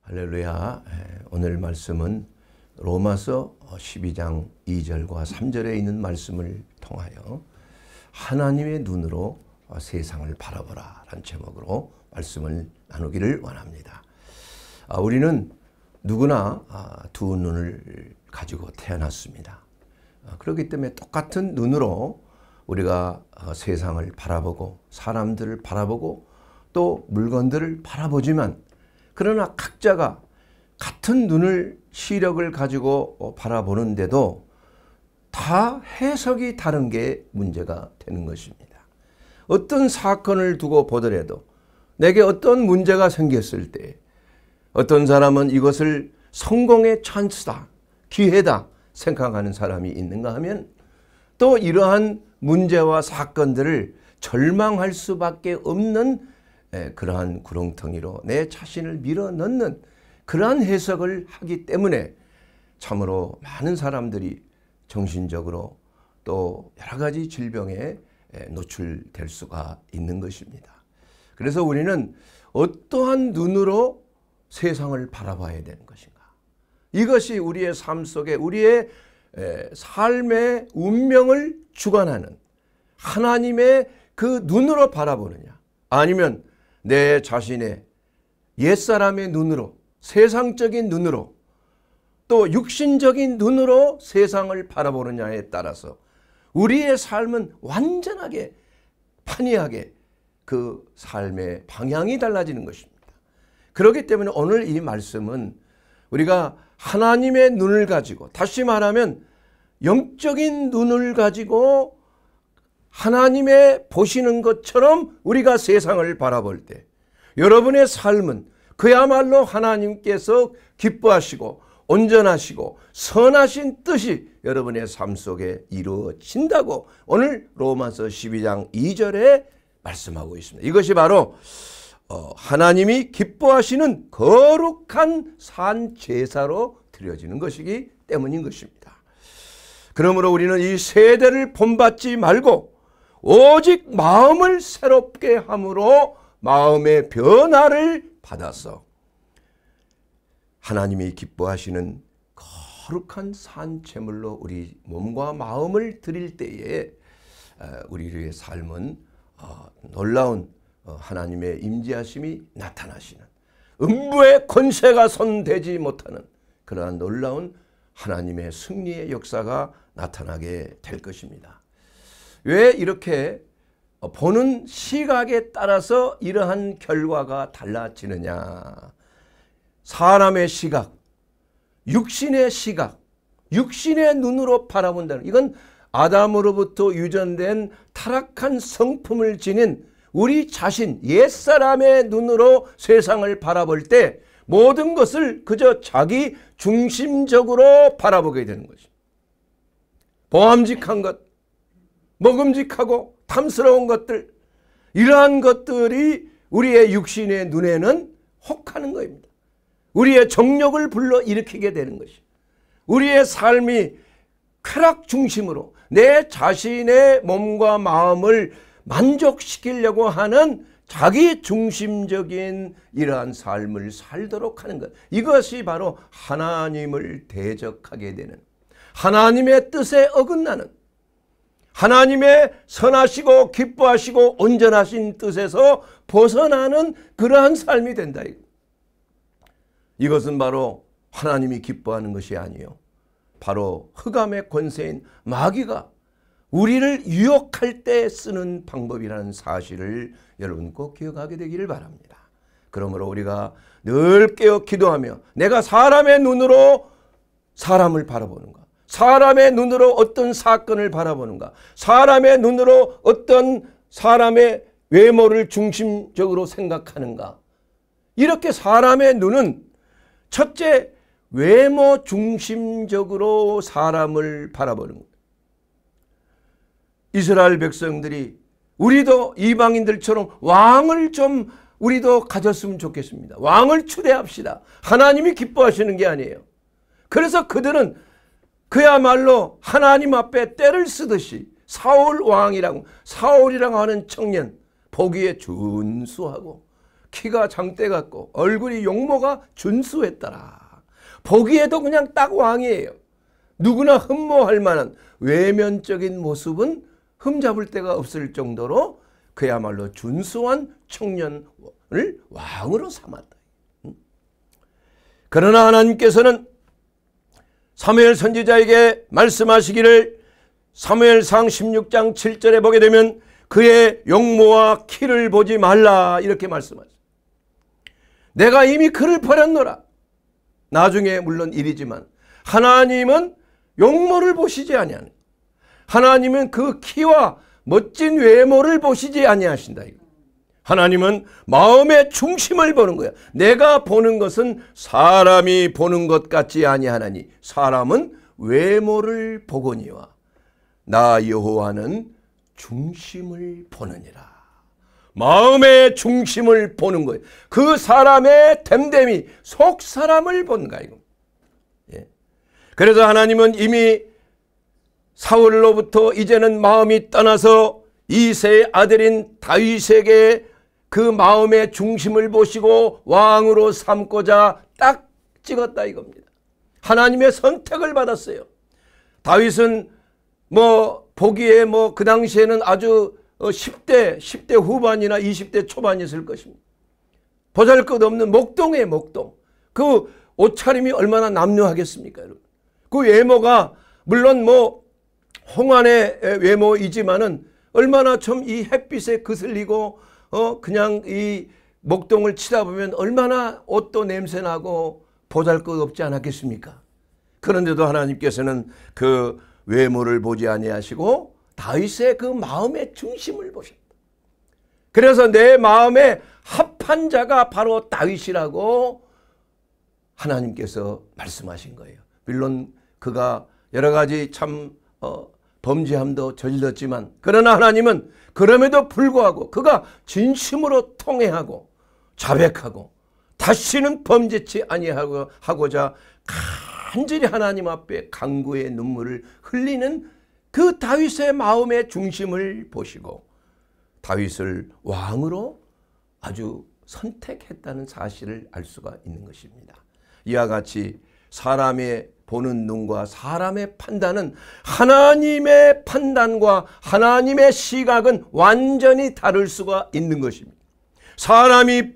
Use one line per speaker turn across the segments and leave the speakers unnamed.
할렐루야. 오늘 말씀은 로마서 12장 2절과 3절에 있는 말씀을 통하여 하나님의 눈으로 세상을 바라보라 라는 제목으로 말씀을 나누기를 원합니다. 우리는 누구나 두 눈을 가지고 태어났습니다. 그렇기 때문에 똑같은 눈으로 우리가 세상을 바라보고 사람들을 바라보고 또 물건들을 바라보지만, 그러나 각자가 같은 눈을 시력을 가지고 바라보는데도 다 해석이 다른 게 문제가 되는 것입니다. 어떤 사건을 두고 보더라도 내게 어떤 문제가 생겼을 때 어떤 사람은 이것을 성공의 찬스다, 기회다 생각하는 사람이 있는가 하면, 또 이러한 문제와 사건들을 절망할 수밖에 없는 그러한 구렁텅이로 내 자신을 밀어넣는 그러한 해석을 하기 때문에 참으로 많은 사람들이 정신적으로 또 여러 가지 질병에 노출될 수가 있는 것입니다. 그래서 우리는 어떠한 눈으로 세상을 바라봐야 되는 것인가? 이것이 우리의 삶 속에 우리의 삶의 운명을 주관하는 하나님의 그 눈으로 바라보느냐, 아니면 내 자신의 옛사람의 눈으로, 세상적인 눈으로, 또 육신적인 눈으로 세상을 바라보느냐에 따라서 우리의 삶은 완전하게 판이하게 그 삶의 방향이 달라지는 것입니다. 그렇기 때문에 오늘 이 말씀은 우리가 하나님의 눈을 가지고, 다시 말하면 영적인 눈을 가지고 하나님의 보시는 것처럼 우리가 세상을 바라볼 때 여러분의 삶은 그야말로 하나님께서 기뻐하시고 온전하시고 선하신 뜻이 여러분의 삶 속에 이루어진다고 오늘 로마서 12장 2절에 말씀하고 있습니다. 이것이 바로 하나님이 기뻐하시는 거룩한 산 제사로 드려지는 것이기 때문인 것입니다. 그러므로 우리는 이 세대를 본받지 말고 오직 마음을 새롭게 함으로 마음의 변화를 받아서 하나님이 기뻐하시는 거룩한 산 제물로 우리 몸과 마음을 드릴 때에 우리의 삶은 놀라운 하나님의 임재하심이 나타나시는, 음부의 권세가 손대지 못하는 그러한 놀라운 하나님의 승리의 역사가 나타나게 될 것입니다. 왜 이렇게 보는 시각에 따라서 이러한 결과가 달라지느냐? 사람의 시각, 육신의 시각, 육신의 눈으로 바라본다는, 이건 아담으로부터 유전된 타락한 성품을 지닌 우리 자신, 옛사람의 눈으로 세상을 바라볼 때 모든 것을 그저 자기 중심적으로 바라보게 되는 것입니다. 보암직한 것, 먹음직하고 탐스러운 것들, 이러한 것들이 우리의 육신의 눈에는 혹하는 것입니다. 우리의 정욕을 불러일으키게 되는 것이, 우리의 삶이 쾌락 중심으로 내 자신의 몸과 마음을 만족시키려고 하는 자기 중심적인 이러한 삶을 살도록 하는 것, 이것이 바로 하나님을 대적하게 되는, 하나님의 뜻에 어긋나는, 하나님의 선하시고 기뻐하시고 온전하신 뜻에서 벗어나는 그러한 삶이 된다. 이것은 바로 하나님이 기뻐하는 것이 아니요, 바로 흑암의 권세인 마귀가 우리를 유혹할 때 쓰는 방법이라는 사실을 여러분 꼭 기억하게 되기를 바랍니다. 그러므로 우리가 늘 깨어 기도하며 내가 사람의 눈으로 사람을 바라보는가, 사람의 눈으로 어떤 사건을 바라보는가, 사람의 눈으로 어떤 사람의 외모를 중심적으로 생각하는가. 이렇게 사람의 눈은 첫째, 외모 중심적으로 사람을 바라보는 거예요. 이스라엘 백성들이 우리도 이방인들처럼 왕을 좀 우리도 가졌으면 좋겠습니다. 왕을 추대합시다. 하나님이 기뻐하시는 게 아니에요. 그래서 그들은 그야말로 하나님 앞에 떼를 쓰듯이 사울 왕이라고, 사울이라고 하는 청년, 보기에 준수하고 키가 장대 같고 얼굴이 용모가 준수했더라. 보기에도 그냥 딱 왕이에요. 누구나 흠모할 만한 외면적인 모습은 흠잡을 데가 없을 정도로 그야말로 준수한 청년을 왕으로 삼았다. 그러나 하나님께서는 사무엘 선지자에게 말씀하시기를 사무엘상 16장 7절에 보게 되면 그의 용모와 키를 보지 말라 이렇게 말씀하셨습니다. 내가 이미 그를 버렸노라. 나중에 물론 일이지만 하나님은 용모를 보시지 아니하는, 하나님은 그 키와 멋진 외모를 보시지 아니하신다. 하나님은 마음의 중심을 보는 거야. 내가 보는 것은 사람이 보는 것 같지 아니하나니 사람은 외모를 보거니와 나 여호와는 중심을 보느니라. 마음의 중심을 보는 거예요. 그 사람의 됨됨이 속 사람을 본가 이거. 예. 그래서 하나님은 이미 사울로부터 이제는 마음이 떠나서 이새의 아들인 다윗에게 그 마음의 중심을 보시고 왕으로 삼고자 딱 찍었다 이겁니다. 하나님의 선택을 받았어요. 다윗은 보기에 그 당시에는 아주 10대 후반이나 20대 초반이었을 것입니다. 보잘것없는 목동이에요, 목동. 그 옷차림이 얼마나 남루하겠습니까, 여러분. 그 외모가 물론 홍안의 외모이지만은 얼마나 좀 이 햇빛에 그슬리고 그냥 이 목동을 치다 보면 얼마나 옷도 냄새나고 보잘것없지 않았겠습니까? 그런데도 하나님께서는 그 외모를 보지 아니하시고 다윗의 그 마음의 중심을 보셨다. 그래서 내 마음에 합한 자가 바로 다윗이라고 하나님께서 말씀하신 거예요. 물론 그가 여러 가지 참 범죄함도 저질렀지만 그러나 하나님은 그럼에도 불구하고 그가 진심으로 통회하고 자백하고 다시는 범죄치 아니하고자 간절히 하나님 앞에 간구의 눈물을 흘리는 그 다윗의 마음의 중심을 보시고 다윗을 왕으로 아주 선택했다는 사실을 알 수가 있는 것입니다. 이와 같이 사람의 보는 눈과 사람의 판단은 하나님의 판단과 하나님의 시각은 완전히 다를 수가 있는 것입니다. 사람이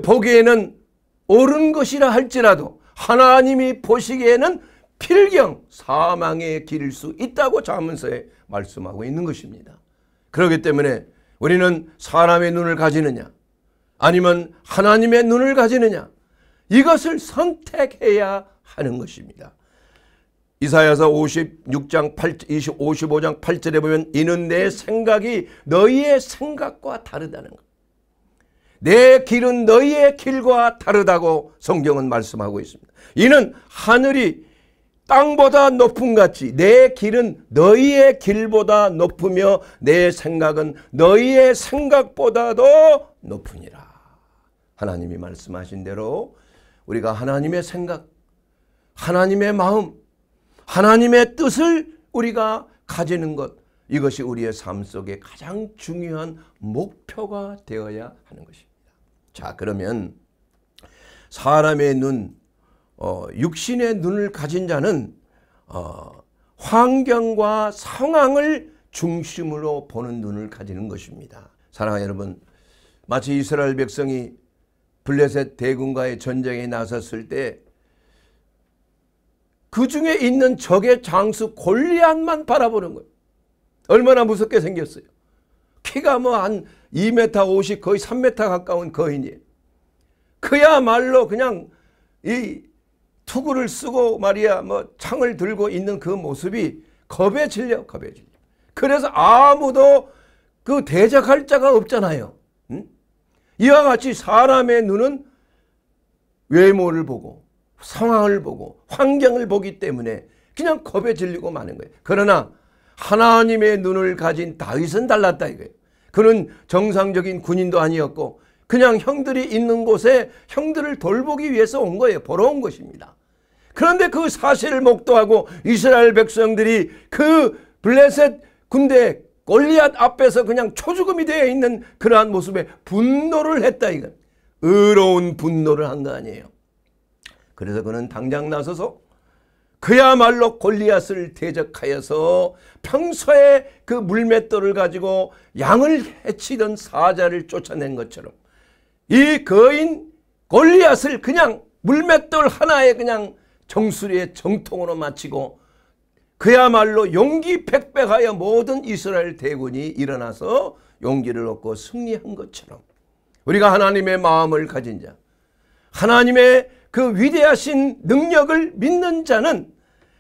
보기에는 옳은 것이라 할지라도 하나님이 보시기에는 필경 사망의 길일 수 있다고 잠언서에 말씀하고 있는 것입니다. 그렇기 때문에 우리는 사람의 눈을 가지느냐 아니면 하나님의 눈을 가지느냐 이것을 선택해야 하는 것입니다. 이사야서 55장 8절에 보면 이는 내 생각이 너희의 생각과 다르다는 것. 내 길은 너희의 길과 다르다고 성경은 말씀하고 있습니다. 이는 하늘이 땅보다 높음 같이 내 길은 너희의 길보다 높으며 내 생각은 너희의 생각보다도 높으니라. 하나님이 말씀하신 대로 우리가 하나님의 생각, 하나님의 마음, 하나님의 뜻을 우리가 가지는 것, 이것이 우리의 삶 속에 가장 중요한 목표가 되어야 하는 것입니다. 자, 그러면 사람의 눈, 육신의 눈을 가진 자는 환경과 상황을 중심으로 보는 눈을 가지는 것입니다. 사랑하는 여러분, 마치 이스라엘 백성이 블레셋 대군과의 전쟁에 나섰을 때 그 중에 있는 적의 장수 골리앗만 바라보는 거예요. 얼마나 무섭게 생겼어요. 키가 한 2m 50 거의 3m 가까운 거인이에요. 그야말로 그냥 이 투구를 쓰고 말이야 창을 들고 있는 그 모습이 겁에 질려. 그래서 아무도 그 대적할 자가 없잖아요. 이와 같이 사람의 눈은 외모를 보고 상황을 보고 환경을 보기 때문에 그냥 겁에 질리고 마는 거예요. 그러나 하나님의 눈을 가진 다윗은 달랐다 이거예요. 그는 정상적인 군인도 아니었고 그냥 형들이 있는 곳에 형들을 돌보기 위해서 온 거예요. 보러 온 것입니다. 그런데 그 사실을 목도하고 이스라엘 백성들이 그 블레셋 군대 골리앗 앞에서 그냥 초죽음이 되어 있는 그러한 모습에 분노를 했다 이거. 의로운 분노를 한 거 아니에요. 그래서 그는 당장 나서서 그야말로 골리앗을 대적하여서 평소에 그 물맷돌을 가지고 양을 해치던 사자를 쫓아낸 것처럼 이 거인 골리앗을 그냥 물맷돌 하나에 그냥 정수리에 정통으로 마치고 그야말로 용기 백백하여 모든 이스라엘 대군이 일어나서 용기를 얻고 승리한 것처럼 우리가 하나님의 마음을 가진 자, 하나님의 그 위대하신 능력을 믿는 자는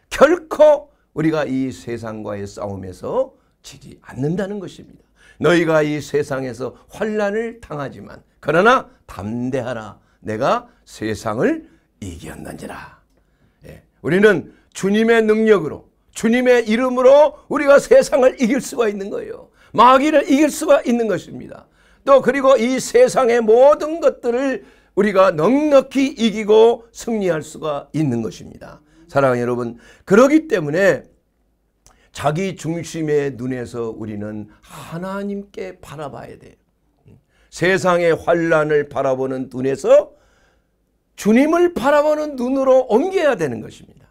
결코 우리가 이 세상과의 싸움에서 지지 않는다는 것입니다. 너희가 이 세상에서 환난을 당하지만 그러나 담대하라. 내가 세상을 이겼느니라. 우리는 주님의 능력으로 주님의 이름으로 우리가 세상을 이길 수가 있는 거예요. 마귀를 이길 수가 있는 것입니다. 또 그리고 이 세상의 모든 것들을 우리가 넉넉히 이기고 승리할 수가 있는 것입니다. 사랑하는 여러분, 그렇기 때문에 자기 중심의 눈에서 우리는 하나님께 바라봐야 돼요. 세상의 환난을 바라보는 눈에서 주님을 바라보는 눈으로 옮겨야 되는 것입니다.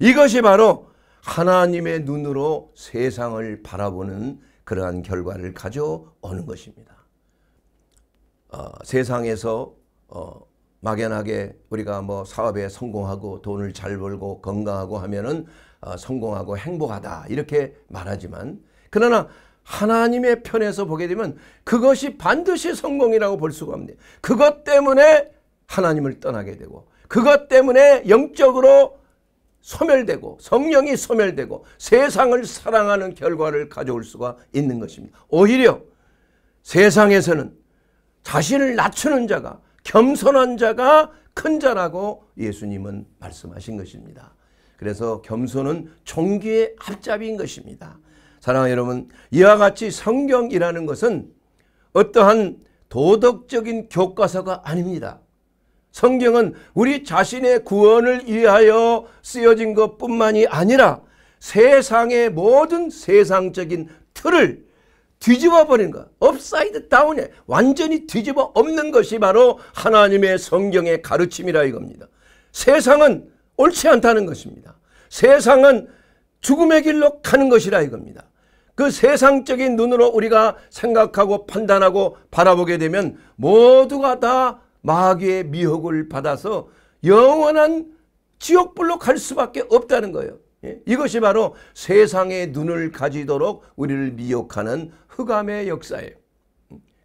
이것이 바로 하나님의 눈으로 세상을 바라보는 그러한 결과를 가져오는 것입니다. 세상에서 막연하게 우리가 뭐 사업에 성공하고 돈을 잘 벌고 건강하고 하면은 성공하고 행복하다 이렇게 말하지만 그러나 하나님의 편에서 보게 되면 그것이 반드시 성공이라고 볼 수가 없네요. 그것 때문에 하나님을 떠나게 되고 그것 때문에 영적으로 소멸되고 성령이 소멸되고 세상을 사랑하는 결과를 가져올 수가 있는 것입니다. 오히려 세상에서는 자신을 낮추는 자가 겸손한 자가 큰 자라고 예수님은 말씀하신 것입니다. 그래서 겸손은 존귀의 앞잡이인 것입니다. 사랑하는 여러분, 이와 같이 성경이라는 것은 어떠한 도덕적인 교과서가 아닙니다. 성경은 우리 자신의 구원을 위하여 쓰여진 것뿐만이 아니라 세상의 모든 세상적인 틀을 뒤집어 버리는 것, 업사이드 다운에 완전히 뒤집어 엎는 것이 바로 하나님의 성경의 가르침이라 이겁니다. 세상은 옳지 않다는 것입니다. 세상은 죽음의 길로 가는 것이라 이겁니다. 그 세상적인 눈으로 우리가 생각하고 판단하고 바라보게 되면 모두가 다 마귀의 미혹을 받아서 영원한 지옥불로 갈 수밖에 없다는 거예요. 이것이 바로 세상의 눈을 가지도록 우리를 미혹하는 흑암의 역사예요.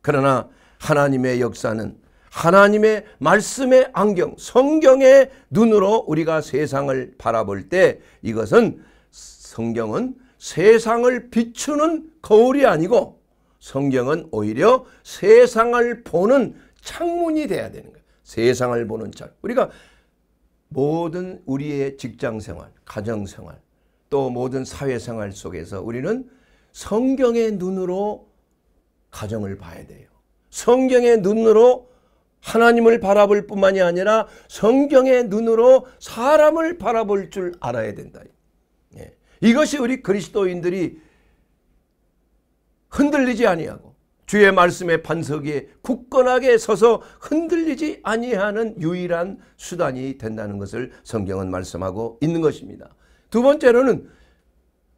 그러나 하나님의 역사는 하나님의 말씀의 안경, 성경의 눈으로 우리가 세상을 바라볼 때 이것은 성경은 세상을 비추는 거울이 아니고 성경은 오히려 세상을 보는 창문이 돼야 되는 거예요. 세상을 보는 창문. 우리가 모든 우리의 직장생활, 가정생활, 또 모든 사회생활 속에서 우리는 성경의 눈으로 가정을 봐야 돼요. 성경의 눈으로 하나님을 바라볼 뿐만이 아니라 성경의 눈으로 사람을 바라볼 줄 알아야 된다. 이것이 우리 그리스도인들이 흔들리지 아니하고 주의 말씀의 반석 위에 굳건하게 서서 흔들리지 아니하는 유일한 수단이 된다는 것을 성경은 말씀하고 있는 것입니다. 두 번째로는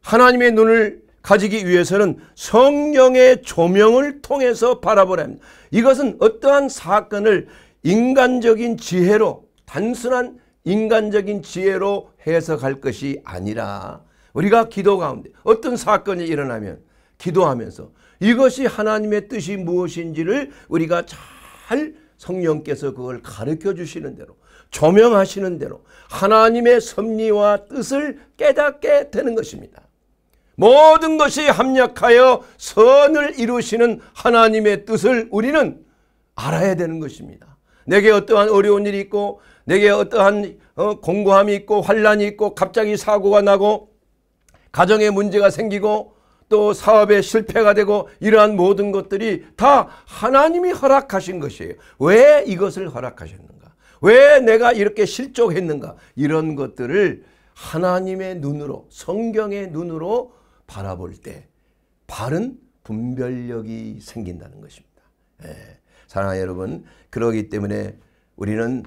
하나님의 눈을 가지기 위해서는 성령의 조명을 통해서 바라보라 합니다. 이것은 어떠한 사건을 인간적인 지혜로, 단순한 인간적인 지혜로 해석할 것이 아니라 우리가 기도 가운데 어떤 사건이 일어나면 기도하면서 이것이 하나님의 뜻이 무엇인지를 우리가 잘 성령께서 그걸 가르쳐 주시는 대로 조명하시는 대로 하나님의 섭리와 뜻을 깨닫게 되는 것입니다. 모든 것이 합력하여 선을 이루시는 하나님의 뜻을 우리는 알아야 되는 것입니다. 내게 어떠한 어려운 일이 있고 내게 어떠한 공고함이 있고 환난이 있고 갑자기 사고가 나고 가정에 문제가 생기고 또 사업에 실패가 되고 이러한 모든 것들이 다 하나님이 허락하신 것이에요. 왜 이것을 허락하셨는가? 왜 내가 이렇게 실족했는가? 이런 것들을 하나님의 눈으로, 성경의 눈으로 바라볼 때 바른 분별력이 생긴다는 것입니다. 사랑하는 여러분, 그러기 때문에 우리는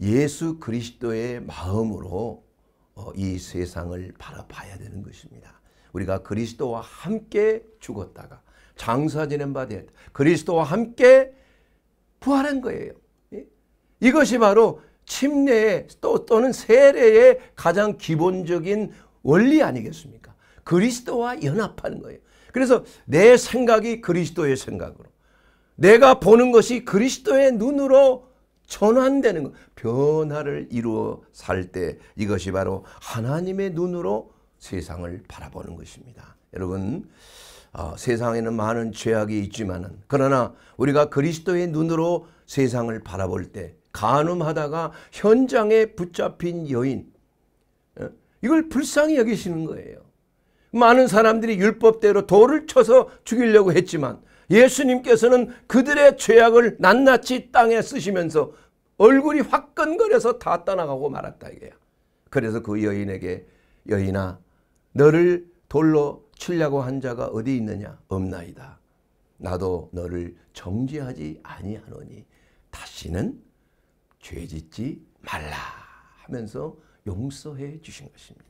예수 그리스도의 마음으로 이 세상을 바라봐야 되는 것입니다. 우리가 그리스도와 함께 죽었다가 장사 지낸 바 되었다. 그리스도와 함께 부활한 거예요. 이것이 바로 침례의 또는 세례의 가장 기본적인 원리 아니겠습니까? 그리스도와 연합하는 거예요. 그래서 내 생각이 그리스도의 생각으로, 내가 보는 것이 그리스도의 눈으로 전환되는 것, 변화를 이루어 살 때 이것이 바로 하나님의 눈으로 세상을 바라보는 것입니다. 여러분, 세상에는 많은 죄악이 있지만은, 그러나 우리가 그리스도의 눈으로 세상을 바라볼 때 간음하다가 현장에 붙잡힌 여인, 이걸 불쌍히 여기시는 거예요. 많은 사람들이 율법대로 돌을 쳐서 죽이려고 했지만 예수님께서는 그들의 죄악을 낱낱이 땅에 쓰시면서 얼굴이 화끈거려서 다 떠나가고 말았다 이게요. 그래서 그 여인에게, 여인아, 너를 돌로 치려고 한 자가 어디 있느냐? 없나이다. 나도 너를 정죄하지 아니하노니 다시는 죄짓지 말라 하면서 용서해 주신 것입니다.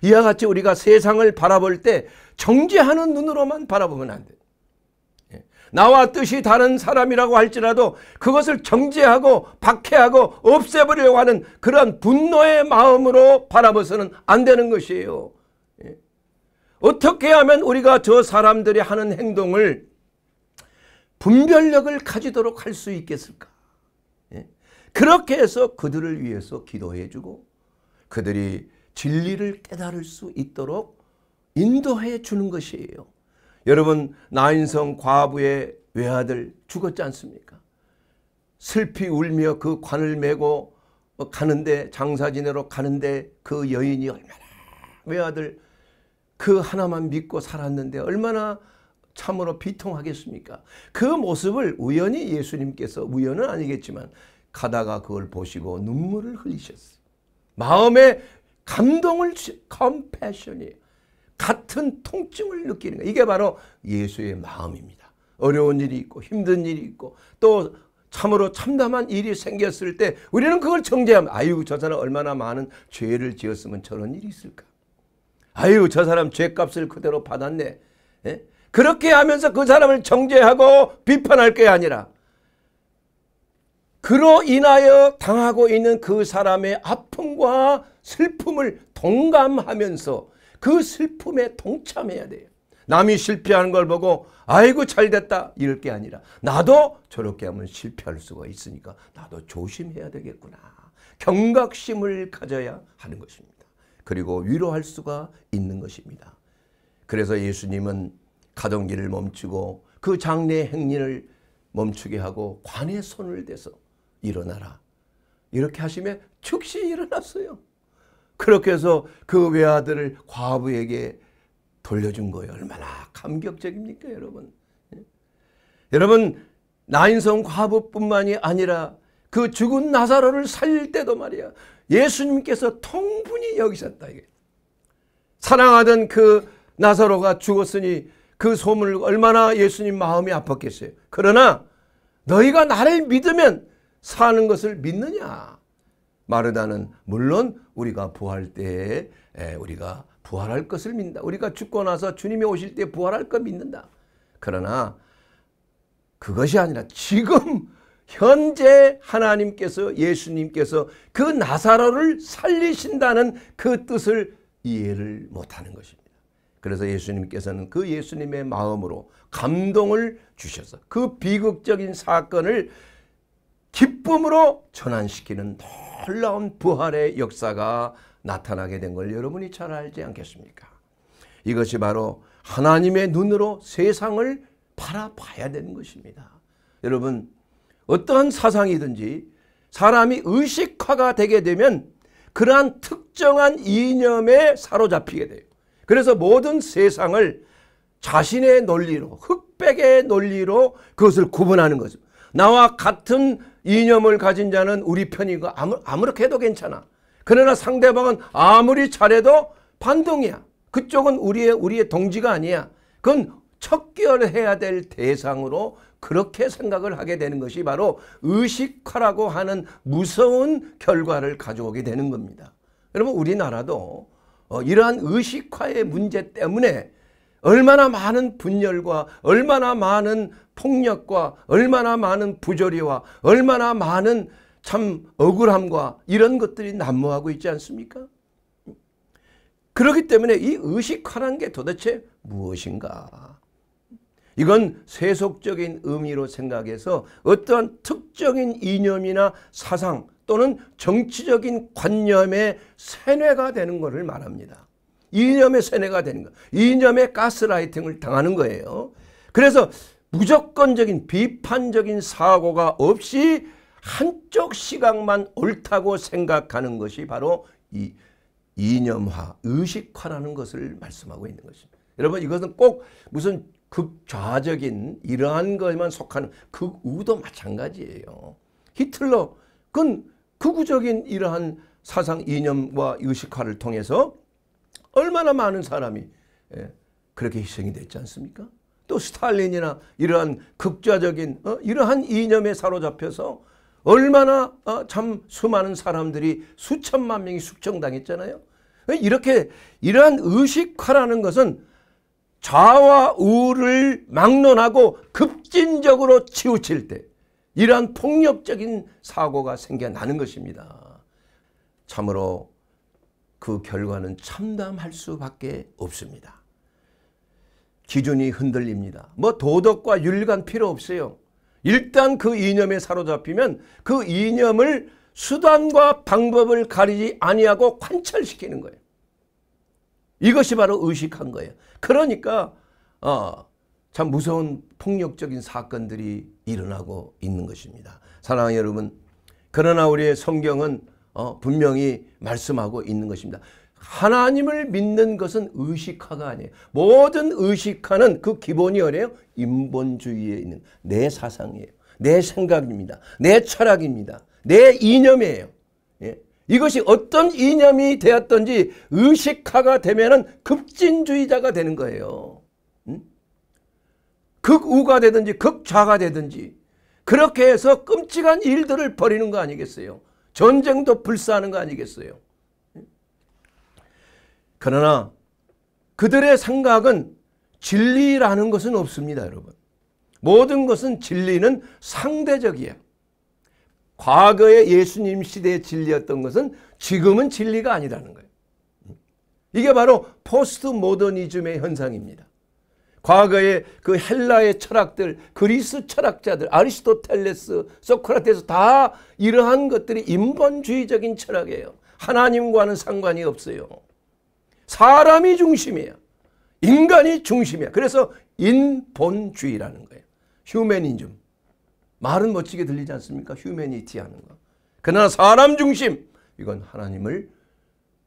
이와 같이 우리가 세상을 바라볼 때 정죄하는 눈으로만 바라보면 안 돼요. 나와 뜻이 다른 사람이라고 할지라도 그것을 정죄하고 박해하고 없애버리려고 하는 그러한 분노의 마음으로 바라봐서는 안 되는 것이에요. 어떻게 하면 우리가 저 사람들이 하는 행동을 분별력을 가지도록 할 수 있겠을까? 그렇게 해서 그들을 위해서 기도해 주고 그들이 진리를 깨달을 수 있도록 인도해 주는 것이에요. 여러분, 나인성 과부의 외아들 죽었지 않습니까? 슬피 울며 그 관을 메고 가는데, 장사 지내러 가는데 그 여인이 얼마나 외아들 그 하나만 믿고 살았는데 얼마나 참으로 비통하겠습니까? 그 모습을 우연히 예수님께서, 우연은 아니겠지만 가다가 그걸 보시고 눈물을 흘리셨어요. 마음에 감동을, 컴패션이에요. 같은 통증을 느끼는 거예요. 이게 바로 예수의 마음입니다. 어려운 일이 있고 힘든 일이 있고 또 참으로 참담한 일이 생겼을 때 우리는 그걸 정죄하면, 아유 저 사람 얼마나 많은 죄를 지었으면 저런 일이 있을까? 아유 저 사람 죄값을 그대로 받았네. 예? 그렇게 하면서 그 사람을 정죄하고 비판할 게 아니라 그로 인하여 당하고 있는 그 사람의 아픔과 슬픔을 동감하면서 그 슬픔에 동참해야 돼요. 남이 실패하는 걸 보고 아이고 잘됐다 이럴 게 아니라 나도 저렇게 하면 실패할 수가 있으니까 나도 조심해야 되겠구나. 경각심을 가져야 하는 것입니다. 그리고 위로할 수가 있는 것입니다. 그래서 예수님은 가던 길을 멈추고 그 장례 행렬을 멈추게 하고 관에 손을 대서 일어나라. 이렇게 하시면 즉시 일어났어요. 그렇게 해서 그 외아들을 과부에게 돌려준 거예요. 얼마나 감격적입니까, 여러분? 여러분, 나인성 과부뿐만이 아니라 그 죽은 나사로를 살릴 때도 말이야, 예수님께서 통분히 여기셨다. 이게. 사랑하던 그 나사로가 죽었으니 그 소문을 얼마나 예수님 마음이 아팠겠어요. 그러나 너희가 나를 믿으면 사는 것을 믿느냐? 마르다는 물론 우리가 부활 때에 우리가 부활할 것을 믿는다. 우리가 죽고 나서 주님이 오실 때 부활할 것 믿는다. 그러나 그것이 아니라 지금 현재 하나님께서, 예수님께서 그 나사로를 살리신다는 그 뜻을 이해를 못하는 것입니다. 그래서 예수님께서는 그 예수님의 마음으로 감동을 주셔서 그 비극적인 사건을 기쁨으로 전환시키는 놀라운 부활의 역사가 나타나게 된 걸 여러분이 잘 알지 않겠습니까? 이것이 바로 하나님의 눈으로 세상을 바라봐야 되는 것입니다. 여러분, 어떠한 사상이든지 사람이 의식화가 되게 되면 그러한 특정한 이념에 사로잡히게 돼요. 그래서 모든 세상을 자신의 논리로, 흑백의 논리로 그것을 구분하는 거죠. 나와 같은 이념을 가진 자는 우리 편이고 아무렇게 해도 괜찮아. 그러나 상대방은 아무리 잘해도 반동이야. 그쪽은 우리의 동지가 아니야. 그건 척결해야 될 대상으로 그렇게 생각을 하게 되는 것이 바로 의식화라고 하는 무서운 결과를 가져오게 되는 겁니다. 여러분, 우리나라도 이러한 의식화의 문제 때문에 얼마나 많은 분열과 얼마나 많은 폭력과 얼마나 많은 부조리와 얼마나 많은 참 억울함과 이런 것들이 난무하고 있지 않습니까? 그렇기 때문에 이 의식화라는 게 도대체 무엇인가? 이건 세속적인 의미로 생각해서 어떠한 특정인 이념이나 사상 또는 정치적인 관념의 세뇌가 되는 것을 말합니다. 이념의 세뇌가 되는 것, 이념의 가스라이팅을 당하는 거예요. 그래서 무조건적인 비판적인 사고가 없이 한쪽 시각만 옳다고 생각하는 것이 바로 이 이념화, 의식화라는 것을 말씀하고 있는 것입니다. 여러분, 이것은 꼭 무슨 극좌적인 이러한 것만 속하는 극우도 마찬가지예요. 히틀러, 그건 극우적인 이러한 사상 이념과 의식화를 통해서 얼마나 많은 사람이 그렇게 희생이 됐지 않습니까? 또 스탈린이나 이러한 극좌적인 이러한 이념에 사로잡혀서 얼마나 참 수많은 사람들이 수천만 명이 숙청당했잖아요. 이렇게 이러한 의식화라는 것은 좌와 우를 막론하고 급진적으로 치우칠 때 이러한 폭력적인 사고가 생겨나는 것입니다. 참으로 그 결과는 참담할 수밖에 없습니다. 기준이 흔들립니다. 뭐 도덕과 윤리관 필요 없어요. 일단 그 이념에 사로잡히면 그 이념을 수단과 방법을 가리지 아니하고 관철시키는 거예요. 이것이 바로 의식한 거예요. 그러니까 참 무서운 폭력적인 사건들이 일어나고 있는 것입니다. 사랑하는 여러분, 그러나 우리의 성경은 분명히 말씀하고 있는 것입니다. 하나님을 믿는 것은 의식화가 아니에요. 모든 의식화는 그 기본이 어디예요? 인본주의에 있는 내 사상이에요. 내 생각입니다. 내 철학입니다. 내 이념이에요. 예? 이것이 어떤 이념이 되었든지 의식화가 되면은 급진주의자가 되는 거예요. 극우가 되든지 극좌가 되든지 그렇게 해서 끔찍한 일들을 벌이는 거 아니겠어요? 전쟁도 불사하는 거 아니겠어요? 그러나 그들의 생각은 진리라는 것은 없습니다, 여러분. 모든 것은 진리는 상대적이에요. 과거의 예수님 시대의 진리였던 것은 지금은 진리가 아니라는 거예요. 이게 바로 포스트 모더니즘의 현상입니다. 과거의 그 헬라의 철학들, 그리스 철학자들, 아리스토텔레스, 소크라테스 다 이러한 것들이 인본주의적인 철학이에요. 하나님과는 상관이 없어요. 사람이 중심이에요. 인간이 중심이야. 그래서 인본주의라는 거예요. 휴머니즘. 말은 멋지게 들리지 않습니까? 휴머니티 하는 거. 그러나 사람 중심. 이건 하나님을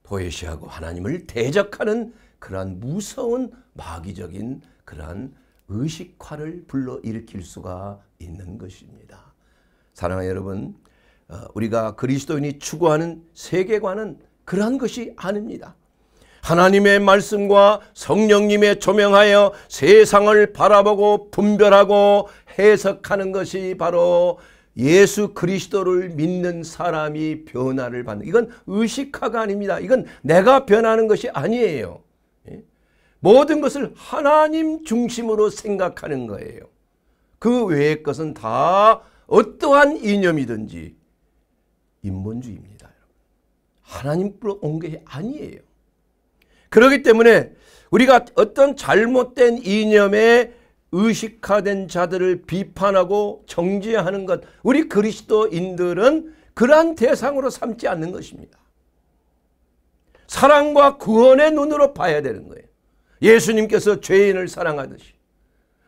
도외시하고 하나님을 대적하는 그러한 무서운 마귀적인 그러한 의식화를 불러일으킬 수가 있는 것입니다. 사랑하는 여러분, 우리가 그리스도인이 추구하는 세계관은 그러한 것이 아닙니다. 하나님의 말씀과 성령님의 조명하여 세상을 바라보고 분별하고 해석하는 것이 바로 예수 그리스도를 믿는 사람이 변화를 받는, 이건 의식화가 아닙니다. 이건 내가 변하는 것이 아니에요. 모든 것을 하나님 중심으로 생각하는 거예요. 그 외의 것은 다 어떠한 이념이든지 인본주의입니다. 하나님으로 온 게 아니에요. 그렇기 때문에 우리가 어떤 잘못된 이념에 의식화된 자들을 비판하고 정죄하는 것, 우리 그리스도인들은 그러한 대상으로 삼지 않는 것입니다. 사랑과 구원의 눈으로 봐야 되는 거예요. 예수님께서 죄인을 사랑하듯이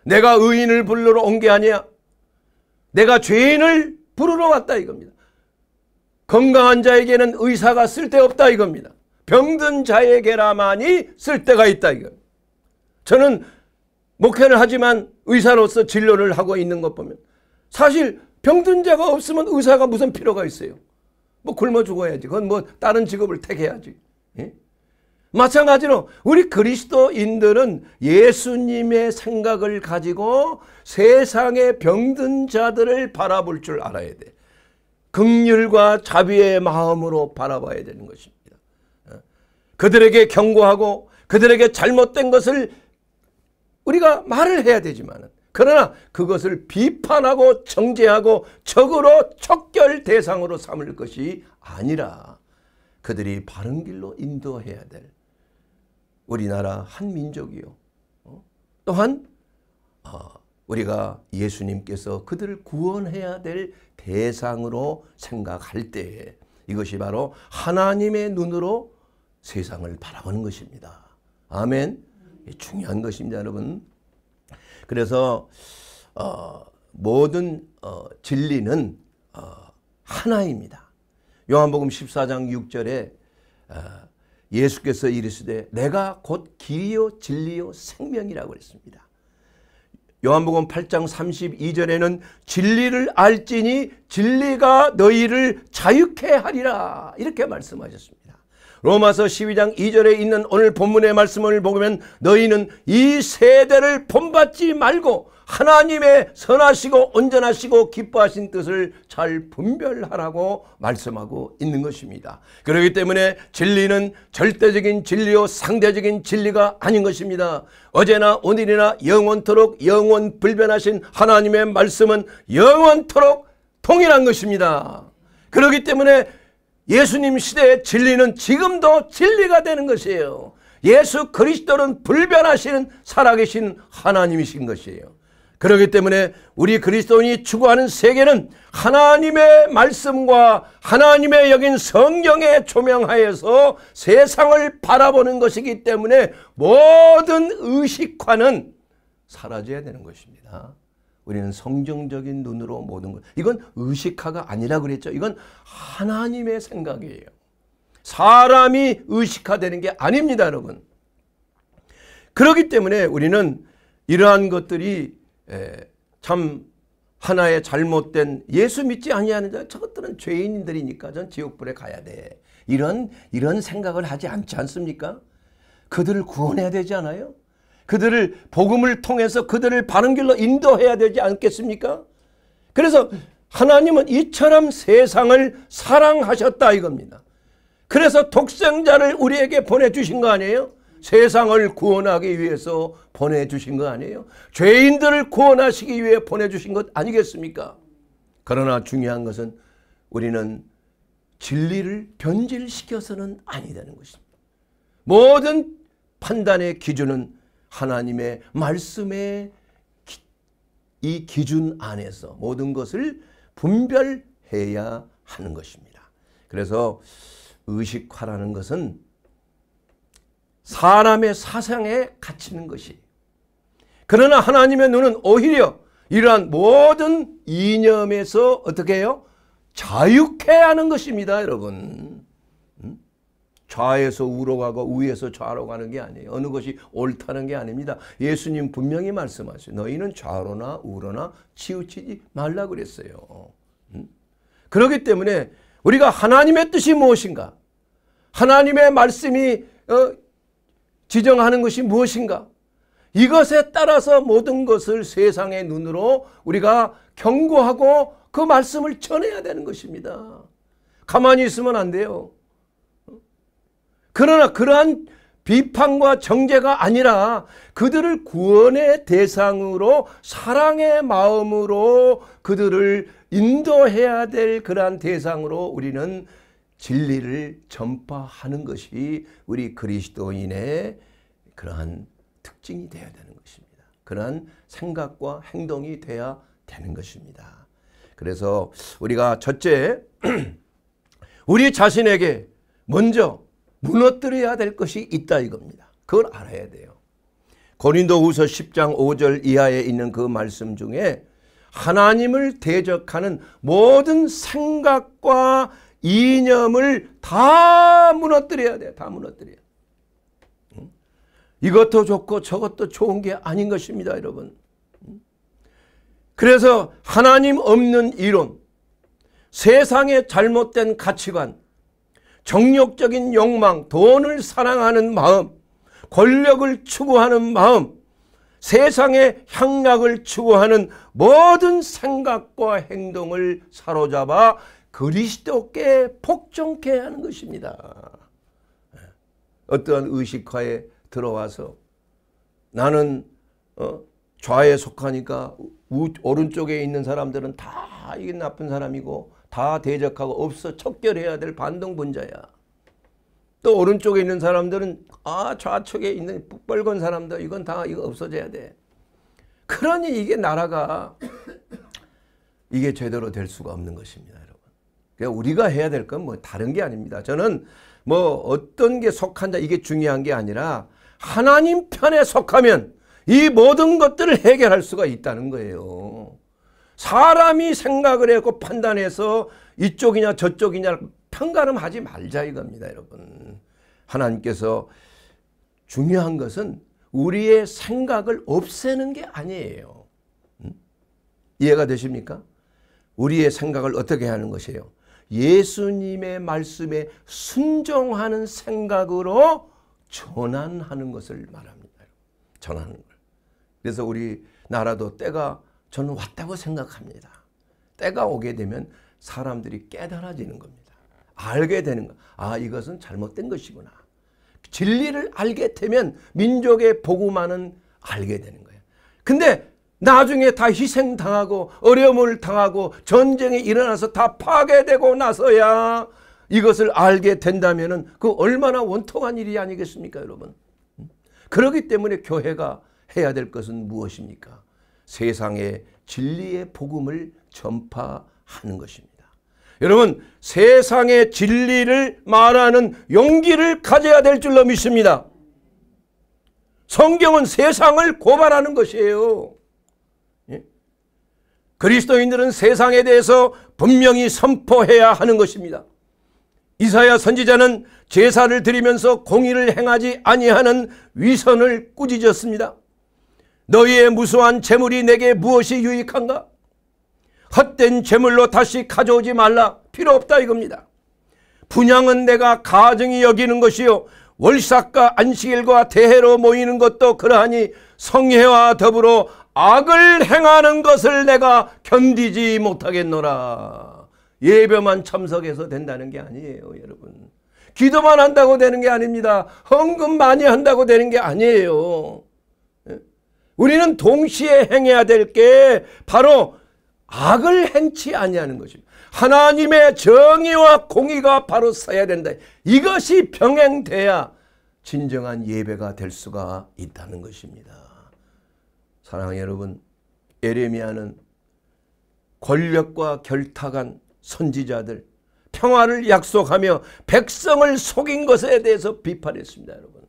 내가 의인을 부르러 온 게 아니야. 내가 죄인을 부르러 왔다 이겁니다. 건강한 자에게는 의사가 쓸데없다 이겁니다. 병든 자에게라만이 쓸데가 있다 이겁니다. 저는 목회를 하지만 의사로서 진료를 하고 있는 것 보면 사실 병든 자가 없으면 의사가 무슨 필요가 있어요. 뭐 굶어 죽어야지. 그건 뭐 다른 직업을 택해야지. 예? 마찬가지로 우리 그리스도인들은 예수님의 생각을 가지고 세상의 병든 자들을 바라볼 줄 알아야 돼. 긍휼과 자비의 마음으로 바라봐야 되는 것입니다. 그들에게 경고하고 그들에게 잘못된 것을 우리가 말을 해야 되지만, 그러나 그것을 비판하고 정죄하고 적으로 척결 대상으로 삼을 것이 아니라 그들이 바른 길로 인도해야 될 우리나라 한 민족이요, 또한 우리가 예수님께서 그들을 구원해야 될 대상으로 생각할 때에 이것이 바로 하나님의 눈으로 세상을 바라보는 것입니다. 아멘. 중요한 것입니다, 여러분. 그래서 모든 진리는 하나입니다. 요한복음 14장 6절에 예수께서 이르시되 내가 곧 길이요 진리요 생명이라고 했습니다. 요한복음 8장 32절에는 진리를 알지니 진리가 너희를 자유케 하리라 이렇게 말씀하셨습니다. 로마서 12장 2절에 있는 오늘 본문의 말씀을 보면 너희는 이 세대를 본받지 말고 하나님의 선하시고 온전하시고 기뻐하신 뜻을 잘 분별하라고 말씀하고 있는 것입니다. 그렇기 때문에 진리는 절대적인 진리요 상대적인 진리가 아닌 것입니다. 어제나 오늘이나 영원토록 영원 불변하신 하나님의 말씀은 영원토록 동일한 것입니다. 그렇기 때문에 예수님 시대의 진리는 지금도 진리가 되는 것이에요. 예수 그리스도는 불변하시는 살아계신 하나님이신 것이에요. 그렇기 때문에 우리 그리스도인이 추구하는 세계는 하나님의 말씀과 하나님의 여긴 성경의 조명하에서 세상을 바라보는 것이기 때문에 모든 의식화는 사라져야 되는 것입니다. 우리는 성경적인 눈으로 모든 것, 이건 의식화가 아니라 그랬죠. 이건 하나님의 생각이에요. 사람이 의식화되는 게 아닙니다, 여러분. 그렇기 때문에 우리는 이러한 것들이 참 하나의 잘못된 예수 믿지 아니하는 자, 저것들은 죄인들이니까 전 지옥불에 가야 돼. 이런 생각을 하지 않지 않습니까? 그들을 구원해야 되지 않아요? 그들을 복음을 통해서 그들을 바른 길로 인도해야 되지 않겠습니까? 그래서 하나님은 이처럼 세상을 사랑하셨다 이겁니다. 그래서 독생자를 우리에게 보내주신 거 아니에요? 세상을 구원하기 위해서 보내주신 거 아니에요? 죄인들을 구원하시기 위해 보내주신 것 아니겠습니까? 그러나 중요한 것은 우리는 진리를 변질시켜서는 아니 되는 것입니다. 모든 판단의 기준은 하나님의 말씀의 이 기준 안에서 모든 것을 분별해야 하는 것입니다. 그래서 의식화라는 것은 사람의 사상에 갇히는 것이, 그러나 하나님의 눈은 오히려 이러한 모든 이념에서 어떻게 해요? 자유케 하는 것입니다, 여러분. 좌에서 우로 가고 우에서 좌로 가는 게 아니에요. 어느 것이 옳다는 게 아닙니다. 예수님 분명히 말씀하세요. 너희는 좌로나 우로나 치우치지 말라 그랬어요. 그렇기 때문에 우리가 하나님의 뜻이 무엇인가? 하나님의 말씀이 지정하는 것이 무엇인가? 이것에 따라서 모든 것을 세상의 눈으로 우리가 경고하고 그 말씀을 전해야 되는 것입니다. 가만히 있으면 안 돼요. 그러나 그러한 비판과 정죄가 아니라 그들을 구원의 대상으로 사랑의 마음으로 그들을 인도해야 될 그러한 대상으로 우리는 진리를 전파하는 것이 우리 그리스도인의 그러한 특징이 되어야 되는 것입니다. 그러한 생각과 행동이 되어야 되는 것입니다. 그래서 우리가 첫째, 우리 자신에게 먼저 무너뜨려야 될 것이 있다 이겁니다. 그걸 알아야 돼요. 고린도후서 10장 5절 이하에 있는 그 말씀 중에 하나님을 대적하는 모든 생각과 이념을 다 무너뜨려야 돼요. 다 무너뜨려야 돼요. 이것도 좋고 저것도 좋은 게 아닌 것입니다, 여러분. 그래서 하나님 없는 이론, 세상의 잘못된 가치관, 정욕적인 욕망, 돈을 사랑하는 마음, 권력을 추구하는 마음, 세상의 향락을 추구하는 모든 생각과 행동을 사로잡아 그리스도께 복종케 하는 것입니다. 어떠한 의식화에 들어와서 나는 좌에 속하니까 오른쪽에 있는 사람들은 다 이게 나쁜 사람이고 다 대적하고 없어 척결해야 될 반동분자야. 또 오른쪽에 있는 사람들은 좌측에 있는 북벌건 사람들 이건 다 이거 없어져야 돼. 그러니 이게 나라가 이게 제대로 될 수가 없는 것입니다, 여러분. 그러니까 우리가 해야 될 건 뭐 다른 게 아닙니다. 저는 뭐 어떤 게 속한 자 이게 중요한 게 아니라 하나님 편에 속하면 이 모든 것들을 해결할 수가 있다는 거예요. 사람이 생각을 하고 판단해서 이쪽이냐 저쪽이냐 편가름하지 말자 이겁니다, 여러분. 하나님께서 중요한 것은 우리의 생각을 없애는 게 아니에요. 이해가 되십니까? 우리의 생각을 어떻게 하는 것이에요? 예수님의 말씀에 순종하는 생각으로 전환하는 것을 말합니다. 전환하는 걸. 그래서 우리 나라도 때가 저는 왔다고 생각합니다. 때가 오게 되면 사람들이 깨달아지는 겁니다. 알게 되는 거. 이것은 잘못된 것이구나. 진리를 알게 되면 민족의 복음화는 알게 되는 거예요. 근데 나중에 다 희생당하고 어려움을 당하고 전쟁이 일어나서 다 파괴되고 나서야 이것을 알게 된다면 그 얼마나 원통한 일이 아니겠습니까, 여러분? 그렇기 때문에 교회가 해야 될 것은 무엇입니까? 세상에 진리의 복음을 전파하는 것입니다. 여러분, 세상의 진리를 말하는 용기를 가져야 될 줄로 믿습니다. 성경은 세상을 고발하는 것이에요. 그리스도인들은 세상에 대해서 분명히 선포해야 하는 것입니다. 이사야 선지자는 제사를 드리면서 공의를 행하지 아니하는 위선을 꾸짖었습니다. 너희의 무수한 재물이 내게 무엇이 유익한가? 헛된 재물로 다시 가져오지 말라. 필요 없다 이겁니다. 분향은 내가 가증히 여기는 것이요 월삭과 안식일과 대회로 모이는 것도 그러하니 성회와 더불어 악을 행하는 것을 내가 견디지 못하겠노라. 예배만 참석해서 된다는 게 아니에요, 여러분. 기도만 한다고 되는 게 아닙니다. 헌금 많이 한다고 되는 게 아니에요. 우리는 동시에 행해야 될 게 바로 악을 행치 아니하는 것입니다. 하나님의 정의와 공의가 바로 서야 된다. 이것이 병행돼야 진정한 예배가 될 수가 있다는 것입니다. 사랑하는 여러분, 예레미야는 권력과 결탁한 선지자들, 평화를 약속하며 백성을 속인 것에 대해서 비판했습니다, 여러분.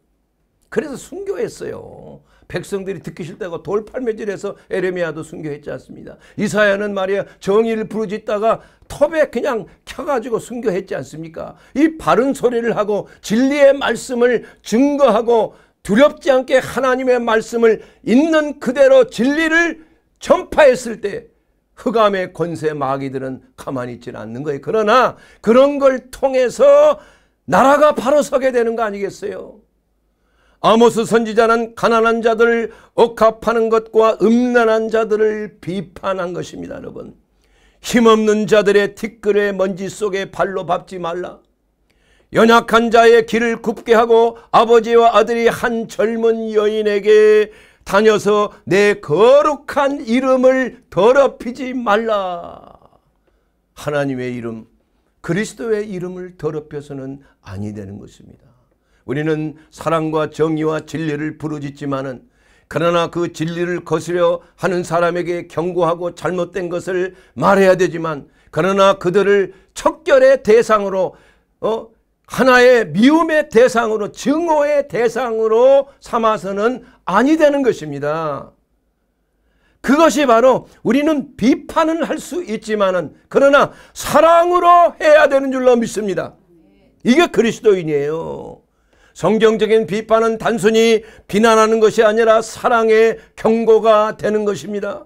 그래서 순교했어요. 백성들이 듣기 싫다고 돌팔매질해서 예레미야도 순교했지 않습니다. 이사야는 말이야 정의를 부르짖다가 톱에 그냥 켜가지고 순교했지 않습니까? 이 바른 소리를 하고 진리의 말씀을 증거하고 두렵지 않게 하나님의 말씀을 있는 그대로 진리를 전파했을 때 흑암의 권세 마귀들은 가만히 있지는 않는 거예요. 그러나 그런 걸 통해서 나라가 바로 서게 되는 거 아니겠어요? 아모스 선지자는 가난한 자들을 억압하는 것과 음란한 자들을 비판한 것입니다, 여러분. 힘없는 자들의 티끌의 먼지 속에 발로 밟지 말라. 연약한 자의 길을 굽게 하고 아버지와 아들이 한 젊은 여인에게 다녀서 내 거룩한 이름을 더럽히지 말라. 하나님의 이름, 그리스도의 이름을 더럽혀서는 아니 되는 것입니다. 우리는 사랑과 정의와 진리를 부르짖지만은 그러나 그 진리를 거스려 하는 사람에게 경고하고 잘못된 것을 말해야 되지만 그러나 그들을 척결의 대상으로 하나의 미움의 대상으로 증오의 대상으로 삼아서는 아니 되는 것입니다. 그것이 바로 우리는 비판은 할 수 있지만은 그러나 사랑으로 해야 되는 줄로 믿습니다. 이게 그리스도인이에요. 성경적인 비판은 단순히 비난하는 것이 아니라 사랑의 경고가 되는 것입니다.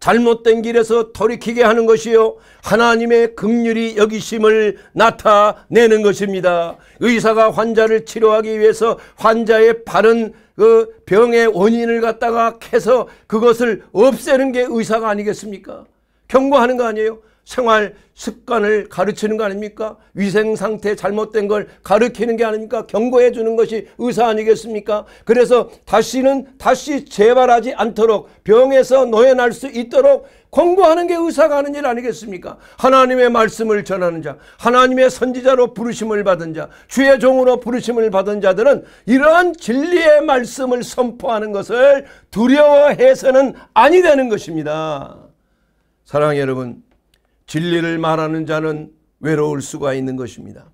잘못된 길에서 돌이키게 하는 것이요 하나님의 긍휼히 여기심을 나타내는 것입니다. 의사가 환자를 치료하기 위해서 환자의 바른 그 병의 원인을 갖다가 캐서 그것을 없애는 게 의사가 아니겠습니까? 경고하는 거 아니에요? 생활 습관을 가르치는 거 아닙니까? 위생 상태 잘못된 걸 가르치는 게 아닙니까? 경고해 주는 것이 의사 아니겠습니까? 그래서 다시 재발하지 않도록 병에서 노연할 수 있도록 권고하는 게 의사가 하는 일 아니겠습니까? 하나님의 말씀을 전하는 자, 하나님의 선지자로 부르심을 받은 자, 주의 종으로 부르심을 받은 자들은 이러한 진리의 말씀을 선포하는 것을 두려워해서는 아니 되는 것입니다. 사랑하는 여러분, 진리를 말하는 자는 외로울 수가 있는 것입니다.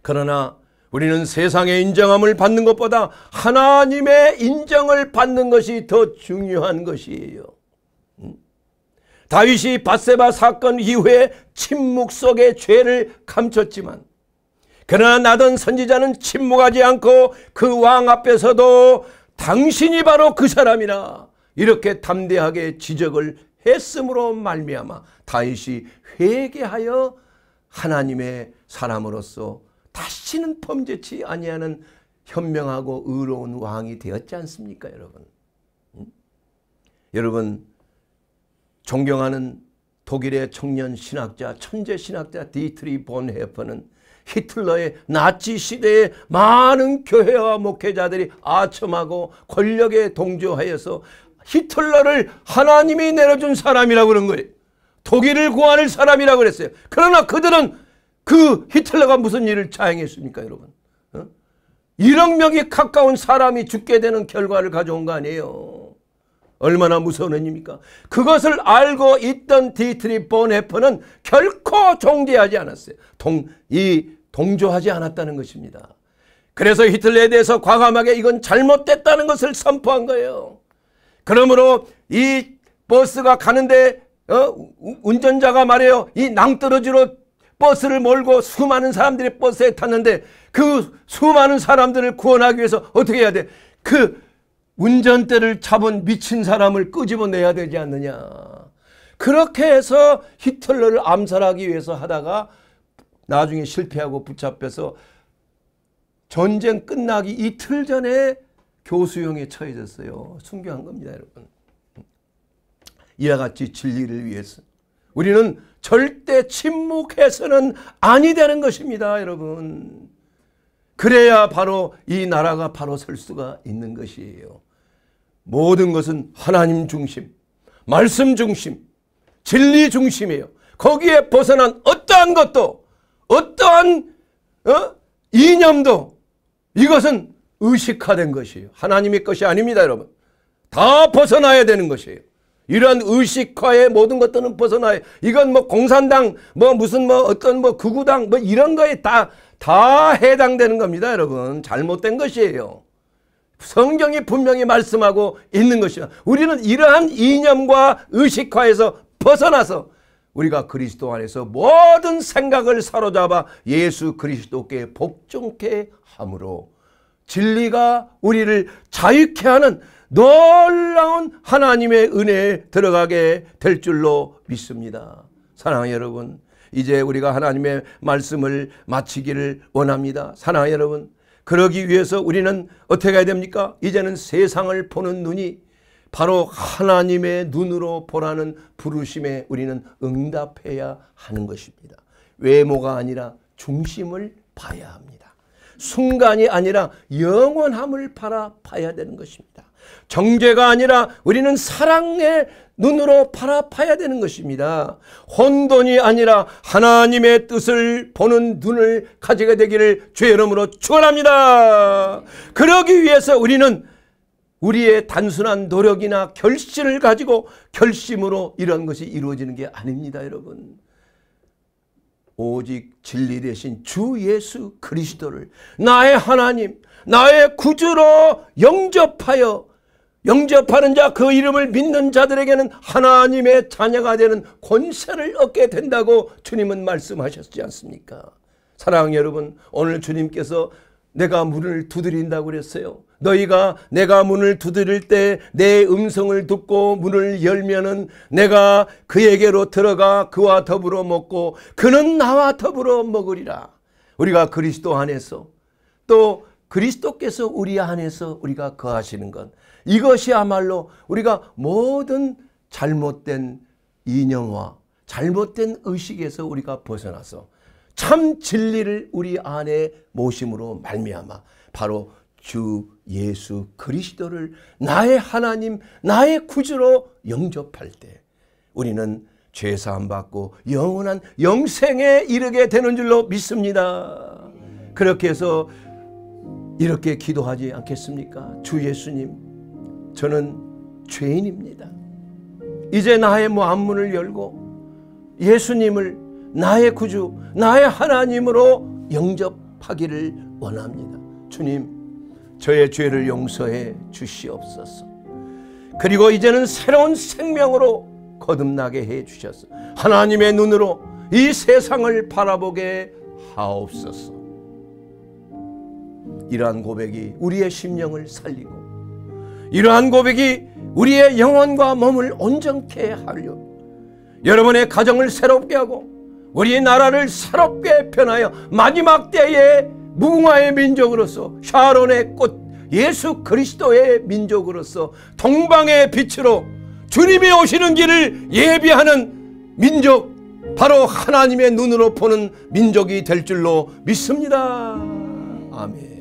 그러나 우리는 세상의 인정함을 받는 것보다 하나님의 인정을 받는 것이 더 중요한 것이에요. 다윗이 밧세바 사건 이후에 침묵 속에 죄를 감췄지만 그러나 나던 선지자는 침묵하지 않고 그 왕 앞에서도 당신이 바로 그 사람이라 이렇게 담대하게 지적을 했음으로 말미암아 다윗이 회개하여 하나님의 사람으로서 다시는 범죄치 아니하는 현명하고 의로운 왕이 되었지 않습니까, 여러분? 여러분, 존경하는 독일의 청년 신학자, 천재 신학자 디트리 본헤퍼는 히틀러의 나치 시대에 많은 교회와 목회자들이 아첨하고 권력에 동조하여서 히틀러를 하나님이 내려준 사람이라고 그런 거예요. 독일을 구할 사람이라고 그랬어요. 그러나 그들은 그 히틀러가 무슨 일을 자행했습니까, 여러분? 1억 명이 가까운 사람이 죽게 되는 결과를 가져온 거 아니에요. 얼마나 무서운 일입니까? 그것을 알고 있던 디트리 본헤퍼는 결코 정죄하지 않았어요. 동조하지 않았다는 것입니다. 그래서 히틀러에 대해서 과감하게 이건 잘못됐다는 것을 선포한 거예요. 그러므로 이 버스가 가는데 운전자가 말해요. 이 낭떠러지로 버스를 몰고 수많은 사람들이 버스에 탔는데 그 수많은 사람들을 구원하기 위해서 어떻게 해야 돼? 그 운전대를 잡은 미친 사람을 끄집어내야 되지 않느냐. 그렇게 해서 히틀러를 암살하기 위해서 하다가 나중에 실패하고 붙잡혀서 전쟁 끝나기 이틀 전에 교수형에 처해졌어요. 순교한 겁니다, 여러분. 이와 같이 진리를 위해서 우리는 절대 침묵해서는 아니 되는 것입니다, 여러분. 그래야 바로 이 나라가 바로 설 수가 있는 것이에요. 모든 것은 하나님 중심, 말씀 중심, 진리 중심이에요. 거기에 벗어난 어떠한 것도, 어떠한 이념도 이것은 의식화된 것이에요. 하나님의 것이 아닙니다, 여러분. 다 벗어나야 되는 것이에요. 이러한 의식화의 모든 것들은 벗어나야. 이건 뭐 공산당, 무슨 어떤 극우당 이런 거에 다 해당되는 겁니다, 여러분. 잘못된 것이에요. 성경이 분명히 말씀하고 있는 것이야. 우리는 이러한 이념과 의식화에서 벗어나서 우리가 그리스도 안에서 모든 생각을 사로잡아 예수 그리스도께 복종케 함으로 진리가 우리를 자유케 하는 놀라운 하나님의 은혜에 들어가게 될 줄로 믿습니다. 사랑하는 여러분, 이제 우리가 하나님의 말씀을 마치기를 원합니다. 사랑하는 여러분, 그러기 위해서 우리는 어떻게 해야 됩니까? 이제는 세상을 보는 눈이 바로 하나님의 눈으로 보라는 부르심에 우리는 응답해야 하는 것입니다. 외모가 아니라 중심을 봐야 합니다. 순간이 아니라 영원함을 바라봐야 되는 것입니다. 정죄가 아니라 우리는 사랑의 눈으로 바라봐야 되는 것입니다. 혼돈이 아니라 하나님의 뜻을 보는 눈을 가지게 되기를 주의 이름으로 축원합니다. 그러기 위해서 우리는 우리의 단순한 노력이나 결심을 가지고 결심으로 이런 것이 이루어지는 게 아닙니다, 여러분. 오직 진리 되신 주 예수 그리스도를 나의 하나님, 나의 구주로 영접하는 자, 그 이름을 믿는 자들에게는 하나님의 자녀가 되는 권세를 얻게 된다고 주님은 말씀하셨지 않습니까? 사랑하는 여러분, 오늘 주님께서 내가 문을 두드린다고 그랬어요. 너희가 내가 문을 두드릴 때 내 음성을 듣고 문을 열면은 내가 그에게로 들어가 그와 더불어 먹고 그는 나와 더불어 먹으리라. 우리가 그리스도 안에서 또 그리스도께서 우리 안에서 우리가 거하시는 것, 이것이야말로 우리가 모든 잘못된 이념화, 잘못된 의식에서 우리가 벗어나서 참 진리를 우리 안에 모심으로 말미암아 바로 주 예수 그리스도를 나의 하나님, 나의 구주로 영접할 때 우리는 죄사함 받고 영원한 영생에 이르게 되는 줄로 믿습니다. 그렇게 해서 이렇게 기도하지 않겠습니까? 주 예수님, 저는 죄인입니다. 이제 나의 안문을 열고 예수님을 나의 구주, 나의 하나님으로 영접하기를 원합니다. 주님, 저의 죄를 용서해 주시옵소서. 그리고 이제는 새로운 생명으로 거듭나게 해 주셔서 하나님의 눈으로 이 세상을 바라보게 하옵소서. 이러한 고백이 우리의 심령을 살리고 이러한 고백이 우리의 영혼과 몸을 온전케 하려 여러분의 가정을 새롭게 하고 우리 나라를 새롭게 변하여 마지막 때에 무궁화의 민족으로서 샤론의 꽃 예수 그리스도의 민족으로서 동방의 빛으로 주님이 오시는 길을 예비하는 민족, 바로 하나님의 눈으로 보는 민족이 될 줄로 믿습니다. 아멘.